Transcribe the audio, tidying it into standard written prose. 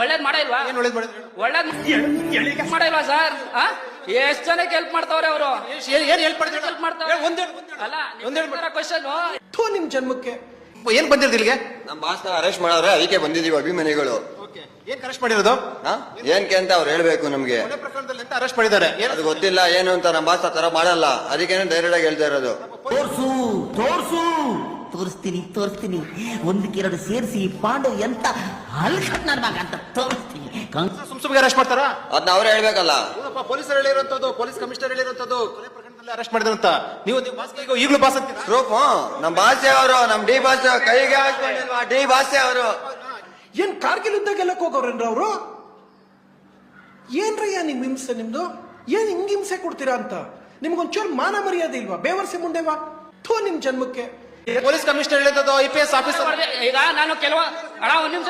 ಒಳ್ಳೇದ್ ಮಾಡಿಲ್ವಾ? ಒಳ್ಳೇದ್ ಮಾಡಿಲ್ವಾ ಸರ್? ಎಷ್ಟ್ ಜನಕ್ಕೆ ಹೆಲ್ಪ್ ಮಾಡ್ತಾವ್ರೆ ಅವರು? ಹೆಲ್ಪ್ ಮಾಡ್ತಾವ್ರೆ ಅಲ್ಲ ಕ್ವಶನ್ ನಿಮ್ ಜನ್ಮಕ್ಕೆ ಏನ್ ಬಂದಿರೋದು ಇಲ್ಲಿಗೆ? ನಮ್ ಬಾಸ್ ಅರೆಸ್ಟ್ ಮಾಡವ್ರೆ, ಅದಕ್ಕೆ ಬಂದಿದೀವಿ ಅಭಿಮಾನಿಗಳು. ಏನ್ ಅರೆಸ್ಟ್ ಮಾಡಿರೋದು? ಏನ್ಕೆ ಅಂತ ಅವ್ರು ಹೇಳ್ಬೇಕು ನಮ್ಗೆ. ಪ್ರಕರಣದಲ್ಲಿ ಎಂತ ಅರೆಸ್ಟ್ ಮಾಡಿದ್ದಾರೆ ಅದು ಗೊತ್ತಿಲ್ಲ ಏನು ಅಂತ. ನಮ್ ಬಾಸ್ ತರ ಮಾಡಲ್ಲ, ಅದಕ್ಕೇನು ಡೈರೆಕ್ಟ್ ಆಗಿ ಹೇಳ್ತಾ ಇರೋದು. ತೋರಿಸ್ತೀನಿ ಒಂದಕ್ಕೆರಡು ಸೇರಿಸಿ ಪಾಂಡು ಎಂತ ಹಲ್ಕಟ್ ನಡ್ವಾಗ ಅಂತ ತೋರಿಸ್ತೀನಿ. ಸುಮ್ಗೆ ಅರೆಸ್ಟ್ ಮಾಡ್ತಾರ? ಅದನ್ನ ಅವ್ರು ಹೇಳ್ಬೇಕಲ್ಲ. ಪೊಲೀಸರು ಹೇಳಿರುವಂತದ್ದು, ಪೊಲೀಸ್ ಕಮಿಷನರ್ ಹೇಳಿರುವಂತದ್ದು ಕೊಲೆ ಪ್ರಕರಣದಲ್ಲಿ ಅರೆಸ್ಟ್ ಮಾಡಿದ್ರಂತ. ನೀವು ಈಗಲೂ ಬಾಸ್ ಅಂತೀರಾ? ಪ್ರೂಫ್ ನಮ್ ಬಾಸೆ ಅವರು, ನಮ್ ಡಿ ಬಾಸ್ ಕೈಗೆ ಹಾಕೊಂಡಿಲ್ವಾ? ಡಿ ಬಾಸೆ ಅವರು ಏನ್ ಕಾರ್ಗಿಲ್ ಯುದ್ಧ ಗೆಲ್ಲಕ್ ಹೋಗವ್ರೇನ್ರ ಅವರು? ಏನ್ರಯ್ಯ ನಿಮ್ ಹಿಂಸೆ ನಿಮ್ದು? ಏನ್ ಹಿಂಗ್ ಹಿಂಸೆ ಕೊಡ್ತೀರಾ ಅಂತ ನಿಮ್ಗೊಂಚೂರು ಮಾನ ಮರ್ಯಾದೆ ಇಲ್ವಾ? ಬೇವರ್ಸಿ ಮುಂದೆವಾ ನಿಮ್ ಜನ್ಮಕ್ಕೆ. ಪೊಲೀಸ್ ಕಮಿಷನರ್ ಹೇಳಿದ್ದು IPS ಆಫೀಸರ್. ಈಗ ನಾನು ಕೆಲವು ಒಂದ್ ನಿಮಿಷ